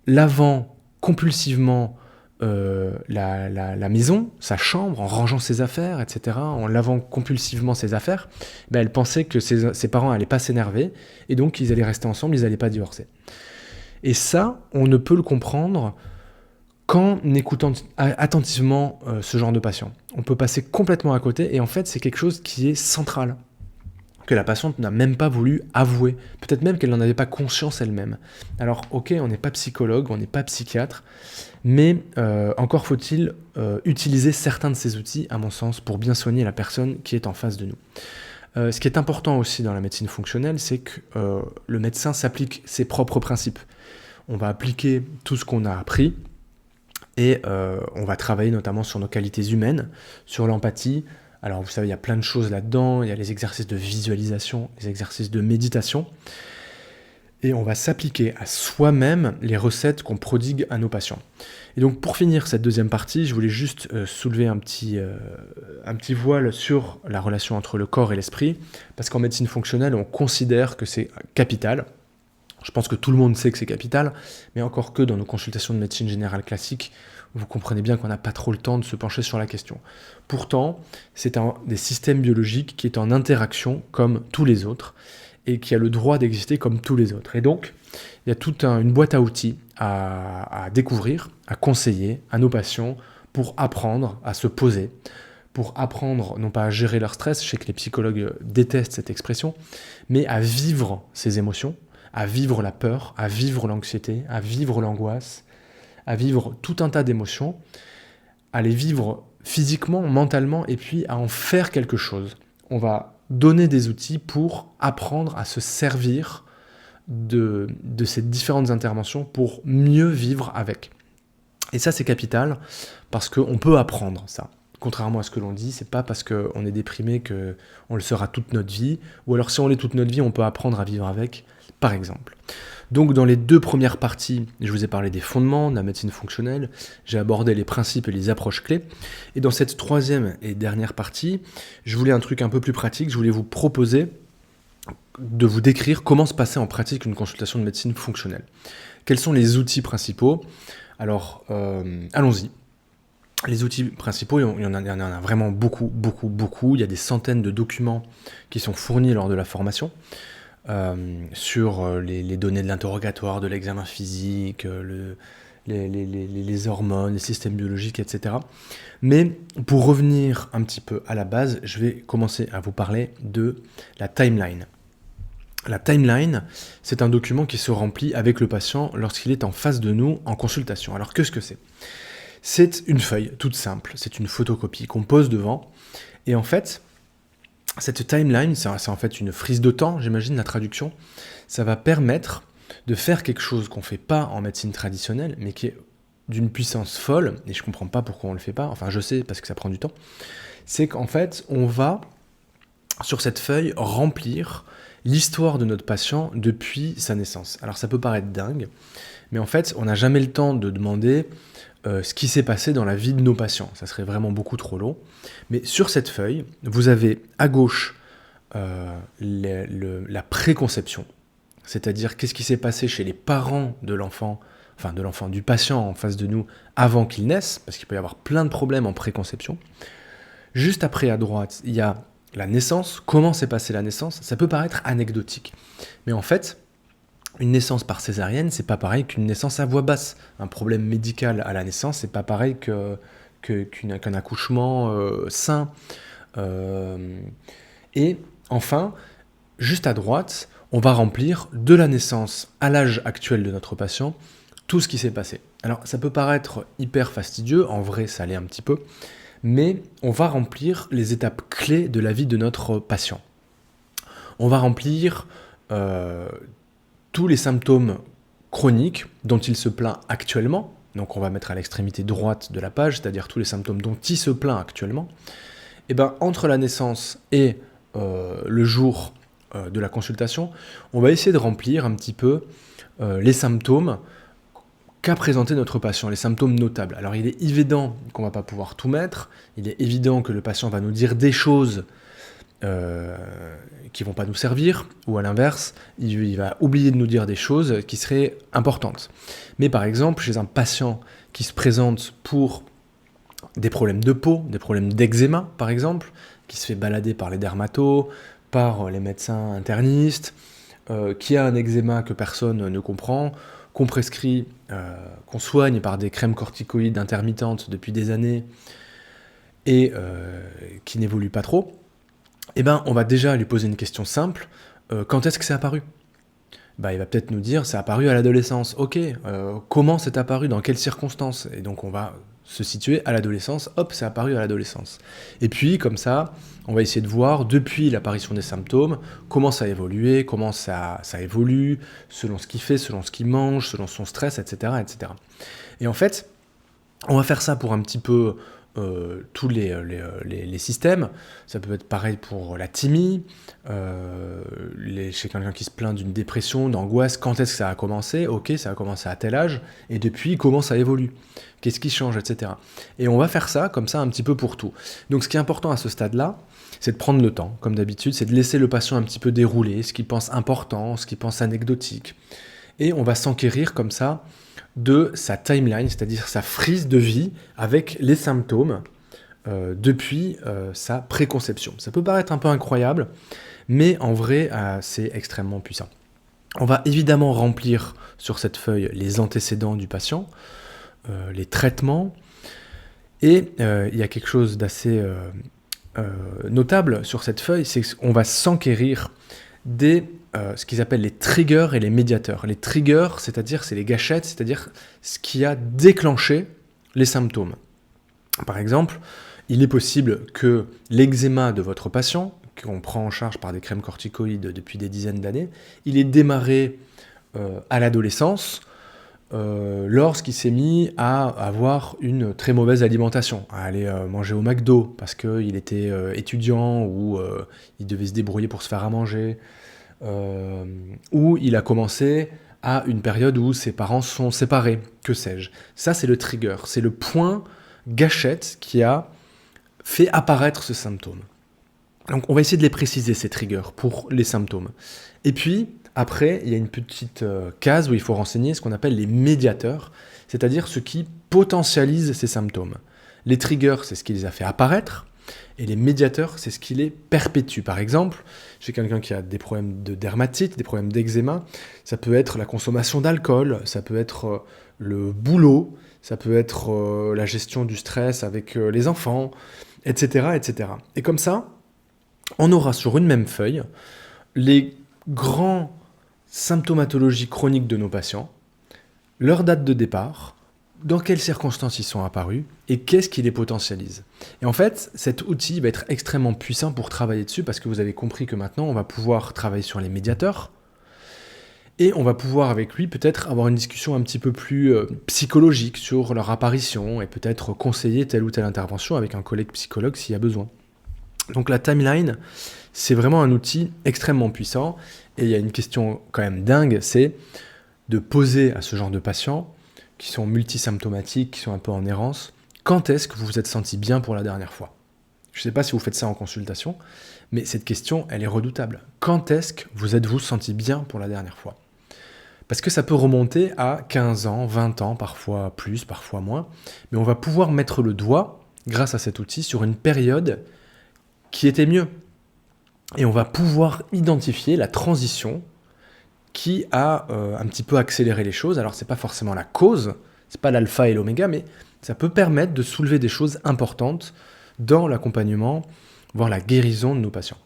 Speaker 1: lavant compulsivement la maison, sa chambre, en rangeant ses affaires, etc., en lavant compulsivement ses affaires, elle pensait que ses parents n'allaient pas s'énerver, et donc ils allaient rester ensemble, ils n'allaient pas divorcer. Et ça, on ne peut le comprendre qu'en écoutant attentivement ce genre de patient. On peut passer complètement à côté, et en fait, c'est quelque chose qui est central, que la patiente n'a même pas voulu avouer, peut-être même qu'elle n'en avait pas conscience elle-même. Alors, ok, on n'est pas psychologue, on n'est pas psychiatre, mais encore faut-il utiliser certains de ces outils, à mon sens, pour bien soigner la personne qui est en face de nous. Ce qui est important aussi dans la médecine fonctionnelle, c'est que le médecin s'applique ses propres principes. On va appliquer tout ce qu'on a appris, et on va travailler notamment sur nos qualités humaines, sur l'empathie. Alors vous savez, il y a plein de choses là-dedans, il y a les exercices de visualisation, les exercices de méditation, et on va s'appliquer à soi-même les recettes qu'on prodigue à nos patients. Et donc pour finir cette deuxième partie, je voulais juste soulever un petit voile sur la relation entre le corps et l'esprit, parce qu'en médecine fonctionnelle, on considère que c'est capital. Je pense que tout le monde sait que c'est capital, mais encore que dans nos consultations de médecine générale classique, vous comprenez bien qu'on n'a pas trop le temps de se pencher sur la question. Pourtant, c'est un des systèmes biologiques qui est en interaction comme tous les autres, et qui a le droit d'exister comme tous les autres. Et donc, il y a toute une boîte à outils à découvrir, à conseiller à nos patients pour apprendre à se poser, pour apprendre non pas à gérer leur stress, je sais que les psychologues détestent cette expression, mais à vivre ces émotions, à vivre la peur, à vivre l'anxiété, à vivre l'angoisse, à vivre tout un tas d'émotions, à les vivre physiquement, mentalement, et puis à en faire quelque chose. On va donner des outils pour apprendre à se servir de ces différentes interventions pour mieux vivre avec. Et ça, c'est capital, parce qu'on peut apprendre ça. Contrairement à ce que l'on dit, c'est pas parce qu'on est déprimé qu'on le sera toute notre vie, ou alors si on l'est toute notre vie, on peut apprendre à vivre avec, par exemple. Donc dans les 2 premières parties, je vous ai parlé des fondements de la médecine fonctionnelle, j'ai abordé les principes et les approches clés, et dans cette 3e et dernière partie, je voulais un truc un peu plus pratique, je voulais vous proposer de vous décrire comment se passait en pratique une consultation de médecine fonctionnelle. Quels sont les outils principaux ? Alors, allons-y. Les outils principaux, il y en a vraiment beaucoup. Il y a des centaines de documents qui sont fournis lors de la formation sur les données de l'interrogatoire, de l'examen physique, les hormones, les systèmes biologiques, etc. Mais pour revenir un petit peu à la base, je vais commencer à vous parler de la timeline. La timeline, c'est un document qui se remplit avec le patient lorsqu'il est en face de nous en consultation. Alors qu'est-ce que c'est ? C'est une feuille toute simple, c'est une photocopie qu'on pose devant, et en fait, Cette timeline, c'est en fait une frise de temps, j'imagine, la traduction. Ça va permettre de faire quelque chose qu'on ne fait pas en médecine traditionnelle, mais qui est d'une puissance folle, et je ne comprends pas pourquoi on ne le fait pas, enfin je sais parce que ça prend du temps, c'est qu'en fait, on va, sur cette feuille, remplir l'histoire de notre patient depuis sa naissance. Alors ça peut paraître dingue, mais en fait, on n'a jamais le temps de demander ce qui s'est passé dans la vie de nos patients. Ça serait vraiment beaucoup trop long. Mais sur cette feuille, vous avez à gauche la préconception, c'est-à-dire qu'est-ce qui s'est passé chez les parents de l'enfant, enfin de l'enfant, du patient en face de nous avant qu'il naisse, parce qu'il peut y avoir plein de problèmes en préconception. Juste après, à droite, il y a la naissance. Comment s'est passée la naissance? Ça peut paraître anecdotique, mais en fait, une naissance par césarienne, c'est pas pareil qu'une naissance à voix basse. Un problème médical à la naissance, c'est pas pareil qu'un accouchement sain. Et enfin, juste à droite, on va remplir de la naissance à l'âge actuel de notre patient tout ce qui s'est passé. Alors, ça peut paraître hyper fastidieux, en vrai, ça l'est un petit peu, mais on va remplir les étapes clés de la vie de notre patient. On va remplir tous les symptômes chroniques dont il se plaint actuellement, donc on va mettre à l'extrémité droite de la page, c'est-à-dire tous les symptômes dont il se plaint actuellement, et ben entre la naissance et le jour de la consultation, on va essayer de remplir un petit peu les symptômes qu'a présenté notre patient, les symptômes notables. Alors il est évident qu'on ne va pas pouvoir tout mettre, il est évident que le patient va nous dire des choses qui vont pas nous servir, ou à l'inverse, il va oublier de nous dire des choses qui seraient importantes. Mais par exemple, chez un patient qui se présente pour des problèmes de peau, des problèmes d'eczéma par exemple, qui se fait balader par les dermatos, par les médecins internistes, qui a un eczéma que personne ne comprend, qu'on prescrit, qu'on soigne par des crèmes corticoïdes intermittentes depuis des années, et qui n'évoluent pas trop, eh ben, on va déjà lui poser une question simple. Quand est-ce que c'est apparu? Il va peut-être nous dire, c'est apparu à l'adolescence. Ok, comment c'est apparu? Dans quelles circonstances? Et donc on va se situer à l'adolescence. Hop, c'est apparu à l'adolescence. Et puis, comme ça, on va essayer de voir, depuis l'apparition des symptômes, comment ça a évolué, comment ça évolue, selon ce qu'il fait, selon ce qu'il mange, selon son stress, etc., etc. Et en fait, on va faire ça pour un petit peu tous les systèmes. Ça peut être pareil pour la thymie, chez quelqu'un qui se plaint d'une dépression, d'angoisse. Quand est-ce que ça a commencé? Ok, ça a commencé à tel âge, et depuis, comment ça évolue? Qu'est-ce qui change, etc. Et on va faire ça, comme ça, un petit peu pour tout. Donc ce qui est important à ce stade-là, c'est de prendre le temps, comme d'habitude, c'est de laisser le patient un petit peu dérouler, ce qu'il pense important, ce qu'il pense anecdotique. Et on va s'enquérir comme ça de sa timeline, c'est-à-dire sa frise de vie avec les symptômes depuis sa préconception. Ça peut paraître un peu incroyable, mais en vrai, c'est extrêmement puissant. On va évidemment remplir sur cette feuille les antécédents du patient, les traitements, et il y a quelque chose d'assez notable sur cette feuille, c'est qu'on va s'enquérir des ce qu'ils appellent les triggers et les médiateurs. Les triggers, c'est-à-dire, c'est les gâchettes, c'est-à-dire ce qui a déclenché les symptômes. Par exemple, il est possible que l'eczéma de votre patient, qu'on prend en charge par des crèmes corticoïdes depuis des dizaines d'années, il est démarré à l'adolescence lorsqu'il s'est mis à avoir une très mauvaise alimentation, à aller manger au McDo parce qu'il était étudiant ou il devait se débrouiller pour se faire à manger, où il a commencé à une période où ses parents sont séparés, que sais-je. Ça, c'est le trigger, c'est le point gâchette qui a fait apparaître ce symptôme. Donc, on va essayer de les préciser, ces triggers, pour les symptômes. Et puis, après, il y a une petite case où il faut renseigner ce qu'on appelle les médiateurs, c'est-à-dire ce qui potentialise ces symptômes. Les triggers, c'est ce qui les a fait apparaître, et les médiateurs, c'est ce qui les perpétue. Par exemple, chez quelqu'un qui a des problèmes de dermatite, des problèmes d'eczéma, ça peut être la consommation d'alcool, ça peut être le boulot, ça peut être la gestion du stress avec les enfants, etc., etc. Et comme ça, on aura sur une même feuille les grands symptomatologies chroniques de nos patients, leur date de départ, dans quelles circonstances ils sont apparus et qu'est-ce qui les potentialise. Et en fait, cet outil va être extrêmement puissant pour travailler dessus parce que vous avez compris que maintenant, on va pouvoir travailler sur les médiateurs et on va pouvoir avec lui peut-être avoir une discussion un petit peu plus psychologique sur leur apparition et peut-être conseiller telle ou telle intervention avec un collègue psychologue s'il y a besoin. Donc la timeline, c'est vraiment un outil extrêmement puissant et il y a une question quand même dingue, c'est de poser à ce genre de patients qui sont multisymptomatiques, qui sont un peu en errance, quand est-ce que vous vous êtes senti bien pour la dernière fois ? Je ne sais pas si vous faites ça en consultation, mais cette question, elle est redoutable. Quand est-ce que vous êtes-vous senti bien pour la dernière fois ? Parce que ça peut remonter à 15 ans, 20 ans, parfois plus, parfois moins, mais on va pouvoir mettre le doigt, grâce à cet outil, sur une période qui était mieux. Et on va pouvoir identifier la transition qui a un petit peu accéléré les choses. Alors, c'est pas forcément la cause, c'est pas l'alpha et l'oméga, mais ça peut permettre de soulever des choses importantes dans l'accompagnement, voire la guérison de nos patients.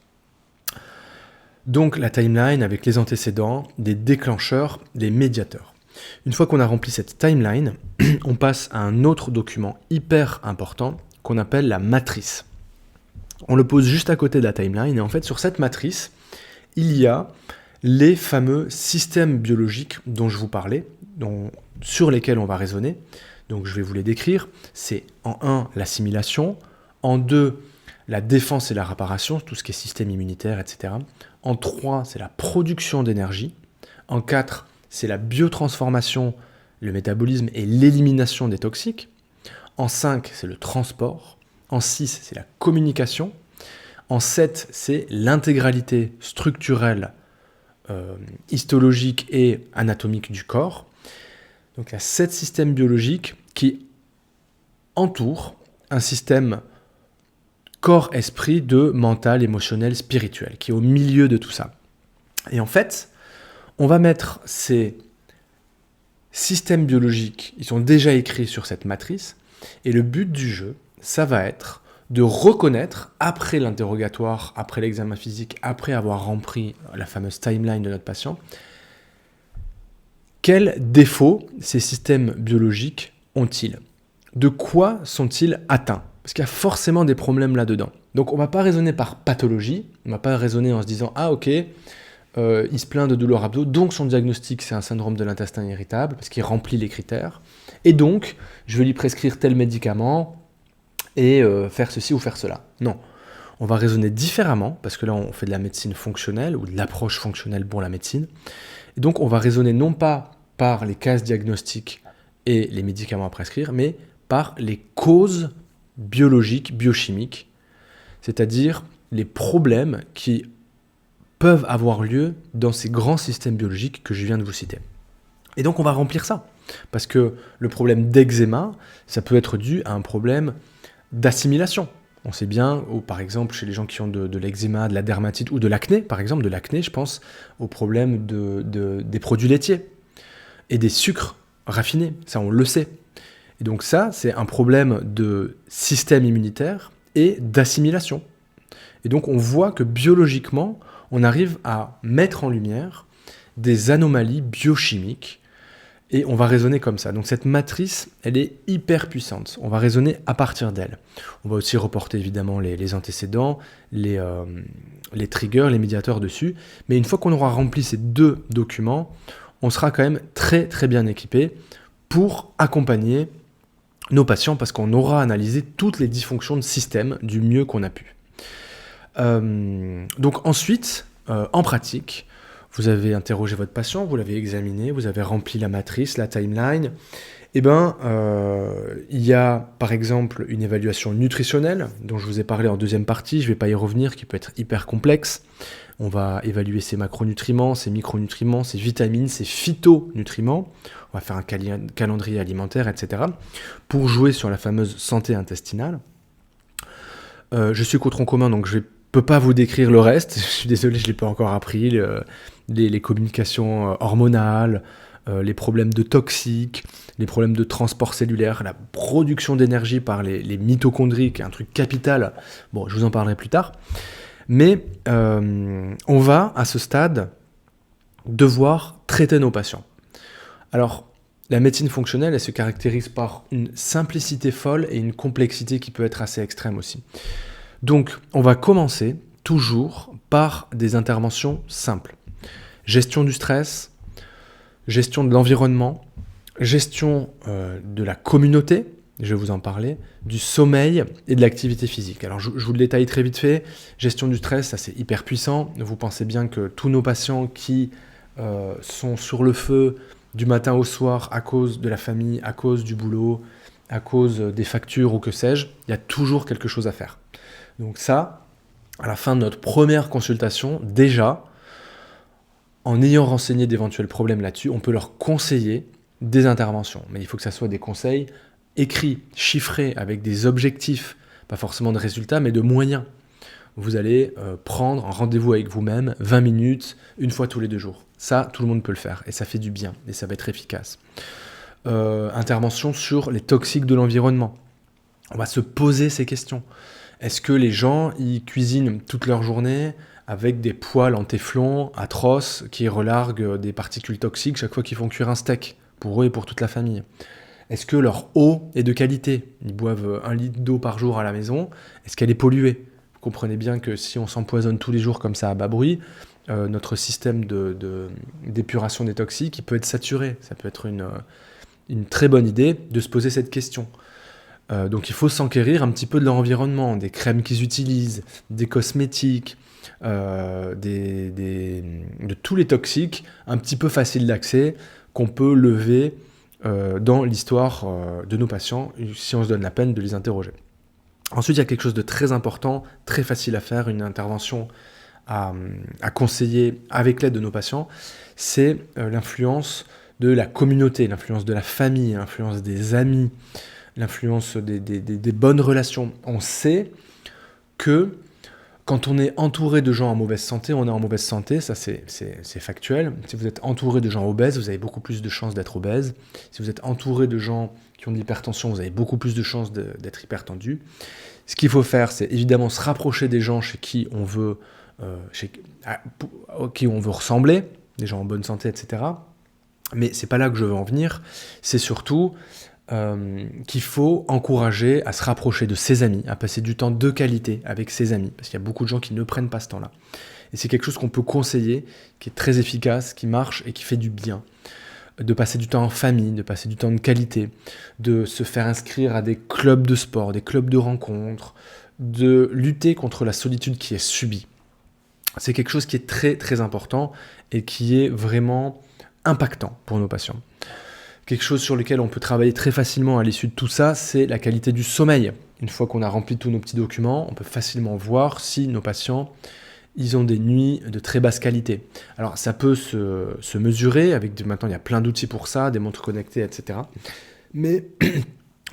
Speaker 1: Donc, la timeline avec les antécédents, des déclencheurs, des médiateurs. Une fois qu'on a rempli cette timeline, on passe à un autre document hyper important qu'on appelle la matrice. On le pose juste à côté de la timeline et en fait, sur cette matrice, il y a les fameux systèmes biologiques dont je vous parlais, sur lesquels on va raisonner. Donc je vais vous les décrire. C'est en 1, l'assimilation, en 2, la défense et la réparation, tout ce qui est système immunitaire, etc. En 3, c'est la production d'énergie. En 4, c'est la biotransformation, le métabolisme et l'élimination des toxiques. En 5, c'est le transport. En 6, c'est la communication. En 7, c'est l'intégralité structurelle, histologique et anatomique du corps. Donc il y a 7 systèmes biologiques qui entourent un système corps-esprit de mental, émotionnel, spirituel, qui est au milieu de tout ça. Et en fait, on va mettre ces systèmes biologiques, ils sont déjà écrits sur cette matrice, et le but du jeu, ça va être de reconnaître, après l'interrogatoire, après l'examen physique, après avoir rempli la fameuse timeline de notre patient, quels défauts ces systèmes biologiques ont-ils ? De quoi sont-ils atteints ? Parce qu'il y a forcément des problèmes là-dedans. Donc on ne va pas raisonner par pathologie, on ne va pas raisonner en se disant « Ah ok, il se plaint de douleurs abdos, donc son diagnostic c'est un syndrome de l'intestin irritable, parce qu'il remplit les critères, et donc je vais lui prescrire tel médicament, et faire ceci ou faire cela. » Non, on va raisonner différemment, parce que là on fait de la médecine fonctionnelle, ou de l'approche fonctionnelle pour la médecine. Et donc on va raisonner non pas par les cases diagnostiques et les médicaments à prescrire, mais par les causes biologiques, biochimiques, c'est-à-dire les problèmes qui peuvent avoir lieu dans ces grands systèmes biologiques que je viens de vous citer. Et donc on va remplir ça, parce que le problème d'eczéma, ça peut être dû à un problème d'assimilation. On sait bien, par exemple, chez les gens qui ont de l'eczéma, de la dermatite ou de l'acné, par exemple, de l'acné, je pense au problème des produits laitiers et des sucres raffinés, ça on le sait. Et donc ça, c'est un problème de système immunitaire et d'assimilation. Et donc on voit que biologiquement, on arrive à mettre en lumière des anomalies biochimiques et on va raisonner comme ça. Donc cette matrice, elle est hyper puissante. On va raisonner à partir d'elle. On va aussi reporter évidemment les antécédents, les triggers, les médiateurs dessus. Mais une fois qu'on aura rempli ces 2 documents, on sera quand même très très bien équipé pour accompagner nos patients parce qu'on aura analysé toutes les dysfonctions de système du mieux qu'on a pu. Donc ensuite, en pratique, vous avez interrogé votre patient, vous l'avez examiné, vous avez rempli la matrice, la timeline. Il y a par exemple une évaluation nutritionnelle dont je vous ai parlé en deuxième partie, je ne vais pas y revenir, qui peut être hyper complexe. On va évaluer ses macronutriments, ses micronutriments, ses vitamines, ses phytonutriments. On va faire un calendrier alimentaire, etc. pour jouer sur la fameuse santé intestinale. Je suis co-tronc commun, donc je ne peux pas vous décrire le reste. Je suis désolé, je ne l'ai pas encore appris. Les communications hormonales, les problèmes de toxiques, les problèmes de transport cellulaire, la production d'énergie par les mitochondries, qui est un truc capital. Bon, je vous en parlerai plus tard. Mais on va, à ce stade, devoir traiter nos patients. Alors, La médecine fonctionnelle, elle se caractérise par une simplicité folle et une complexité qui peut être assez extrême aussi. Donc, on va commencer toujours par des interventions simples. Gestion du stress, gestion de l'environnement, gestion de la communauté, je vais vous en parler, du sommeil et de l'activité physique. Alors je vous le détaille très vite fait. Gestion du stress, ça c'est hyper puissant. Vous pensez bien que tous nos patients qui sont sur le feu du matin au soir à cause de la famille, à cause du boulot, à cause des factures ou que sais-je, il y a toujours quelque chose à faire. Donc ça, à la fin de notre première consultation, déjà, en ayant renseigné d'éventuels problèmes là-dessus, on peut leur conseiller des interventions. Mais il faut que ça soit des conseils écrits, chiffrés, avec des objectifs, pas forcément de résultats, mais de moyens. Vous allez prendre un rendez-vous avec vous-même, 20 minutes, une fois tous les 2 jours. Ça, tout le monde peut le faire, et ça fait du bien, et ça va être efficace. Intervention sur les toxiques de l'environnement. On va se poser ces questions. Est-ce que les gens, ils cuisinent toute leur journée avec des poêles en téflon atroces qui relarguent des particules toxiques chaque fois qu'ils font cuire un steak, pour eux et pour toute la famille? Est-ce que leur eau est de qualité? Ils boivent 1 litre d'eau par jour à la maison. Est-ce qu'elle est polluée? Vous comprenez bien que si on s'empoisonne tous les jours comme ça à bas bruit, notre système d'épuration des toxiques, il peut être saturé. Ça peut être une très bonne idée de se poser cette question. Donc il faut s'enquérir un petit peu de leur environnement, des crèmes qu'ils utilisent, des cosmétiques, de tous les toxiques un petit peu faciles d'accès qu'on peut lever dans l'histoire de nos patients si on se donne la peine de les interroger. Ensuite, il y a quelque chose de très important, très facile à faire, une intervention à conseiller avec l'aide de nos patients, c'est l'influence de la communauté, l'influence de la famille, l'influence des amis, l'influence des bonnes relations. On sait que quand on est entouré de gens en mauvaise santé, on est en mauvaise santé, ça c'est factuel. Si vous êtes entouré de gens obèses, vous avez beaucoup plus de chances d'être obèse. Si vous êtes entouré de gens qui ont de l'hypertension, vous avez beaucoup plus de chances d'être hypertendu. Ce qu'il faut faire, c'est évidemment se rapprocher des gens chez qui on veut, qui on veut ressembler, des gens en bonne santé, etc. Mais c'est pas là que je veux en venir. C'est surtout qu'il faut encourager à se rapprocher de ses amis, à passer du temps de qualité avec ses amis, parce qu'il y a beaucoup de gens qui ne prennent pas ce temps-là. Et c'est quelque chose qu'on peut conseiller, qui est très efficace, qui marche et qui fait du bien. De passer du temps en famille, de passer du temps de qualité, de se faire inscrire à des clubs de sport, des clubs de rencontres, de lutter contre la solitude qui est subie. C'est quelque chose qui est très très important et qui est vraiment impactant pour nos patients. Quelque chose sur lequel on peut travailler très facilement à l'issue de tout ça, c'est la qualité du sommeil. Une fois qu'on a rempli tous nos petits documents, on peut facilement voir si nos patients, ils ont des nuits de très basse qualité. Alors ça peut se mesurer, maintenant il y a plein d'outils pour ça, des montres connectées, etc. Mais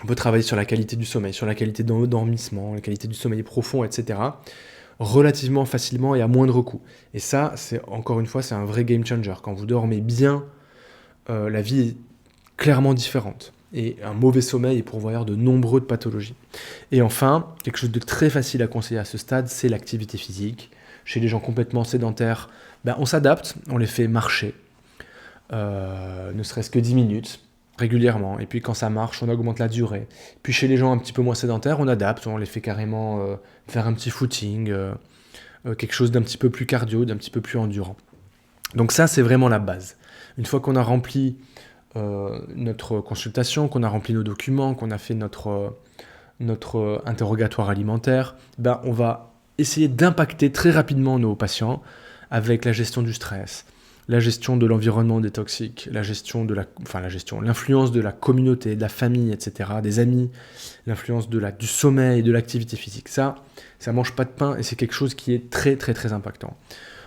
Speaker 1: on peut travailler sur la qualité du sommeil, sur la qualité de l'endormissement, la qualité du sommeil profond, etc. relativement facilement et à moindre coût. Et ça, encore une fois, c'est un vrai game changer. Quand vous dormez bien, la vie est clairement différente. Et un mauvais sommeil est pourvoyeur de nombreuses pathologies. Et enfin, quelque chose de très facile à conseiller à ce stade, c'est l'activité physique. Chez les gens complètement sédentaires, on s'adapte, on les fait marcher, ne serait-ce que 10 minutes, régulièrement. Et puis quand ça marche, on augmente la durée. Puis chez les gens un petit peu moins sédentaires, on adapte, on les fait carrément faire un petit footing, quelque chose d'un petit peu plus cardio, d'un petit peu plus endurant. Donc ça, c'est vraiment la base. Une fois qu'on a rempli notre consultation, qu'on a rempli nos documents, qu'on a fait notre interrogatoire alimentaire, on va essayer d'impacter très rapidement nos patients avec la gestion du stress, la gestion de l'environnement des toxiques, l'influence de la communauté, de la famille, etc., des amis, l'influence du sommeil, de l'activité physique. Ça mange pas de pain et c'est quelque chose qui est très très très impactant.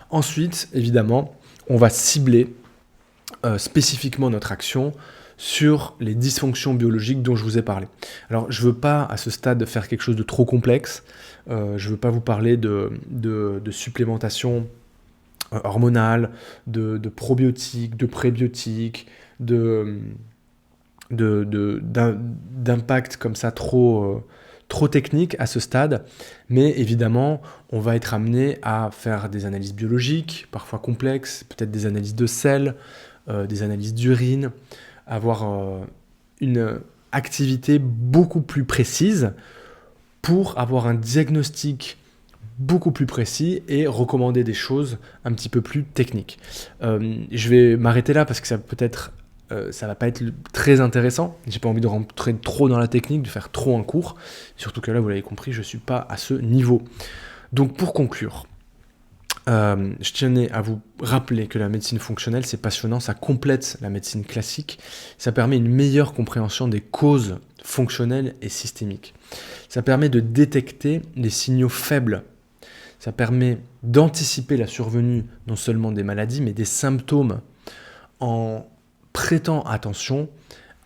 Speaker 1: Ensuite, évidemment, on va cibler spécifiquement notre action sur les dysfonctions biologiques dont je vous ai parlé. Alors, je ne veux pas, à ce stade, faire quelque chose de trop complexe. Je ne veux pas vous parler de supplémentation hormonale, de probiotiques, de prébiotiques, d'impact comme ça trop technique à ce stade. Mais évidemment, on va être amené à faire des analyses biologiques, parfois complexes, peut-être des analyses de sel, des analyses d'urine, avoir une activité beaucoup plus précise pour avoir un diagnostic beaucoup plus précis et recommander des choses un petit peu plus techniques. Je vais m'arrêter là parce que ça va pas être très intéressant. J'ai pas envie de rentrer trop dans la technique, de faire trop en cours. Surtout que là, vous l'avez compris, je suis pas à ce niveau. Donc pour conclure, je tenais à vous rappeler que la médecine fonctionnelle, c'est passionnant, ça complète la médecine classique, ça permet une meilleure compréhension des causes fonctionnelles et systémiques. Ça permet de détecter les signaux faibles. Ça permet d'anticiper la survenue non seulement des maladies, mais des symptômes en prêtant attention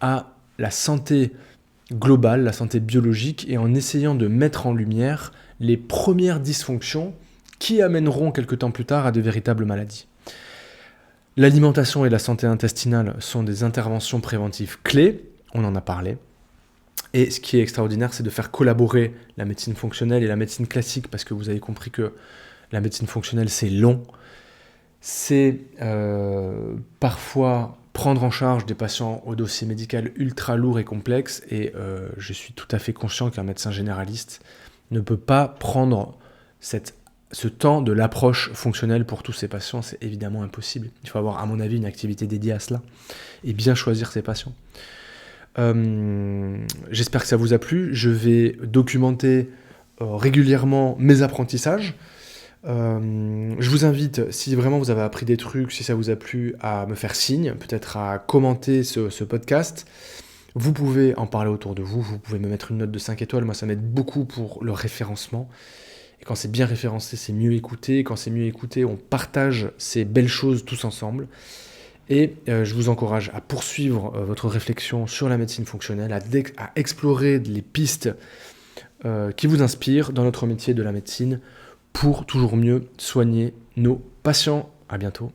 Speaker 1: à la santé globale, la santé biologique, et en essayant de mettre en lumière les premières dysfonctions qui amèneront quelque temps plus tard à de véritables maladies. L'alimentation et la santé intestinale sont des interventions préventives clés, on en a parlé. Et ce qui est extraordinaire, c'est de faire collaborer la médecine fonctionnelle et la médecine classique, parce que vous avez compris que la médecine fonctionnelle, c'est long. C'est parfois prendre en charge des patients au dossier médical ultra lourd et complexe, et je suis tout à fait conscient qu'un médecin généraliste ne peut pas prendre ce temps de l'approche fonctionnelle pour tous ces patients. C'est évidemment impossible. Il faut avoir, à mon avis, une activité dédiée à cela, et bien choisir ses patients. J'espère que ça vous a plu. Je vais documenter régulièrement mes apprentissages. Je vous invite, si vraiment vous avez appris des trucs, si ça vous a plu, à me faire signe, peut-être à commenter ce podcast. Vous pouvez en parler autour de vous, vous pouvez me mettre une note de 5 étoiles, moi ça m'aide beaucoup pour le référencement. Et quand c'est bien référencé, c'est mieux écouté. Et quand c'est mieux écouté, on partage ces belles choses tous ensemble. Et je vous encourage à poursuivre votre réflexion sur la médecine fonctionnelle, à explorer les pistes qui vous inspirent dans notre métier de la médecine pour toujours mieux soigner nos patients. À bientôt.